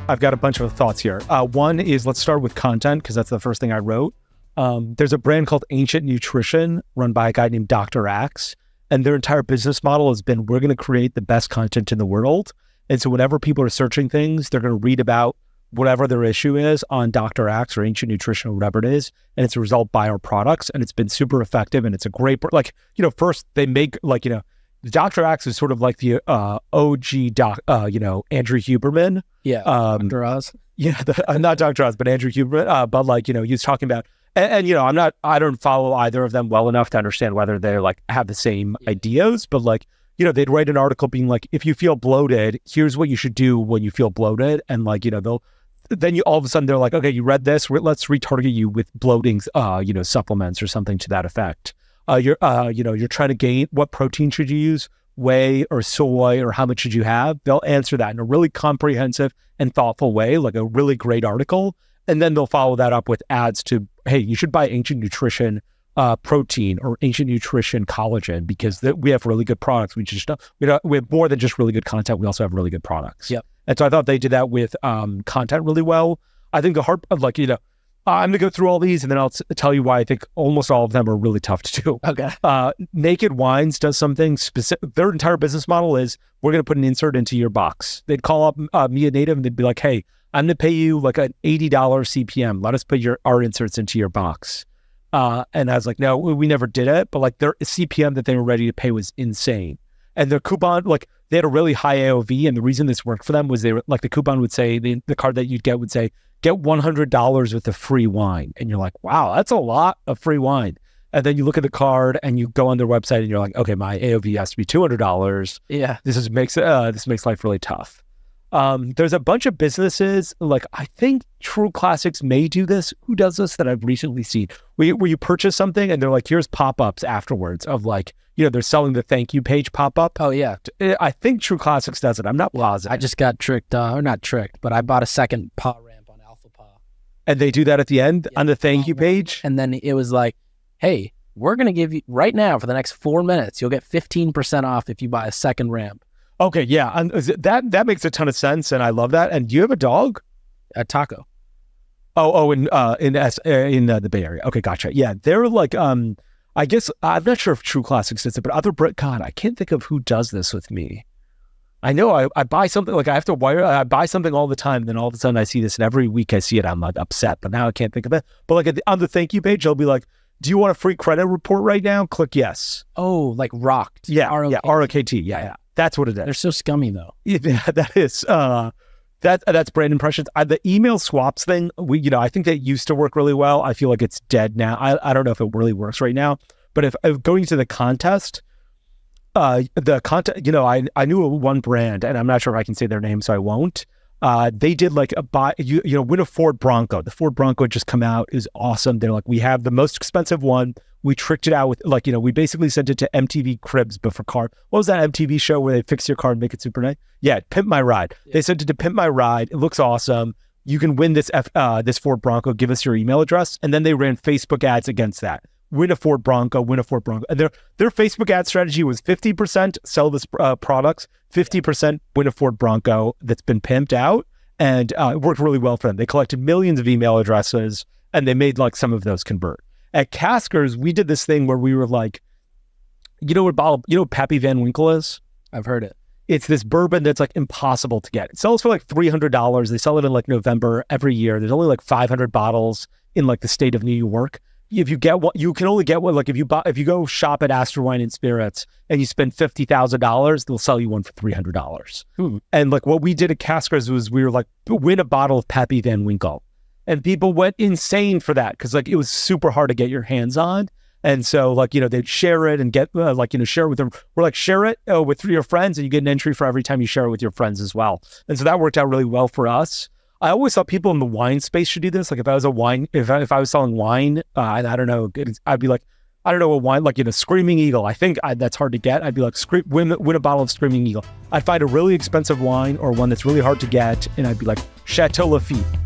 I've got a bunch of thoughts here. One is, let's start with content, because that's the first thing I wrote. There's a brand called Ancient Nutrition run by a guy named Dr. Axe. And their entire business model has been, we're going to create the best content in the world. And so whenever people are searching things, they're going to read about whatever their issue is on Dr. Axe or Ancient Nutrition or whatever it is. And it's a result by our products. And it's been super effective. And it's a great, first they make Dr. Axe is sort of like the OG Andrew Huberman. Yeah. Dr. Oz. Yeah. Not Dr. Oz, but Andrew Huberman. But he was talking about, and I don't follow either of them well enough to understand whether they're have the same ideas, but they'd write an article being like, if you feel bloated, here's what you should do when you feel bloated. And then all of a sudden they're like, okay, you read this, let's retarget you with bloating, supplements or something to that effect. You're trying to gain, what protein should you use, whey or soy, or how much should you have? They'll answer that in a really comprehensive and thoughtful way, like a really great article. And then they'll follow that up with ads to, hey, you should buy Ancient Nutrition protein or Ancient Nutrition collagen, because we have really good products. We have more than just really good content. We also have really good products. Yep. And so I thought they did that with content really well. I think the hard, I'm going to go through all these and then I'll tell you why I think almost all of them are really tough to do. Okay. Naked Wines does something specific. Their entire business model is, we're going to put an insert into your box. They'd call up me, a native, and they'd be like, hey, I'm going to pay you like an $80 CPM. Let us put our inserts into your box. And I was like, no, we never did it. But their CPM that they were ready to pay was insane. And their coupon, they had a really high AOV. And the reason this worked for them was they were the coupon would say, the card that you'd get would say, get $100 with a free wine. And you're like, wow, that's a lot of free wine. And then you look at the card and you go on their website and you're like, okay, my AOV has to be $200. Yeah. This makes life really tough. There's a bunch of businesses, I think True Classics may do this. Who does this that I've recently seen? Where you purchase something and they're like, here's pop-ups afterwards of they're selling the thank you page pop-up. Oh yeah. I think True Classics does it. I'm not positive. I just got tricked, or not tricked, but I bought a second paw ramp on Alpha Paw. And they do that at the end on the thank you page? And then it was like, hey, we're going to give you, right now for the next 4 minutes, you'll get 15% off if you buy a second ramp. Okay, yeah, and that makes a ton of sense, and I love that. And do you have a dog? A Taco. In the Bay Area. Okay, gotcha. Yeah, they're I guess I'm not sure if True Classics does it, but God, I can't think of who does this with me. I know I buy something, I have to I buy something all the time, and then all of a sudden I see this, and every week I see it, I'm upset, but now I can't think of it. But on the thank you page, they'll be like, do you want a free credit report right now? Click yes. Oh, like Rocked. Yeah, ROKT. Yeah. That's what it is. They're so scummy though. Yeah, that is. That's brand impressions. The email swaps thing, I think that used to work really well. I feel like it's dead now. I don't know if it really works right now. But if going to the contest, I knew one brand, and I'm not sure if I can say their name, so I won't. They did win a Ford Bronco. The Ford Bronco had just come out. It was awesome. They're like, we have the most expensive one. We tricked it out with we basically sent it to MTV Cribs, but for car. What was that MTV show where they fix your car and make it super nice? Yeah, Pimp My Ride. Yeah. They sent it to Pimp My Ride. It looks awesome. You can win this Ford Bronco. Give us your email address. And then they ran Facebook ads against that. Win a Ford Bronco. And their Facebook ad strategy was 50% sell this products, 50% win a Ford Bronco that's been pimped out. And it worked really well for them. They collected millions of email addresses, and they made some of those convert. At Caskers, we did this thing where we were what Pappy Van Winkle is? I've heard it. It's this bourbon that's impossible to get. It sells for $300. They sell it in November every year. There's only 500 bottles in the state of New York. If you get one, you can only get one. If you go shop at Astor Wine and Spirits and you spend $50,000, they'll sell you one for $300. And what we did at Caskers was we were win a bottle of Pappy Van Winkle. And people went insane for that because it was super hard to get your hands on. And so they'd share it and get share it with them. We're share it with your friends, and you get an entry for every time you share it with your friends as well. And so that worked out really well for us. I always thought people in the wine space should do this. If I was selling wine, I don't know, I'd be a wine, Screaming Eagle. I think that's hard to get. I'd be win a bottle of Screaming Eagle. I'd find a really expensive wine or one that's really hard to get, and I'd be Chateau Lafite.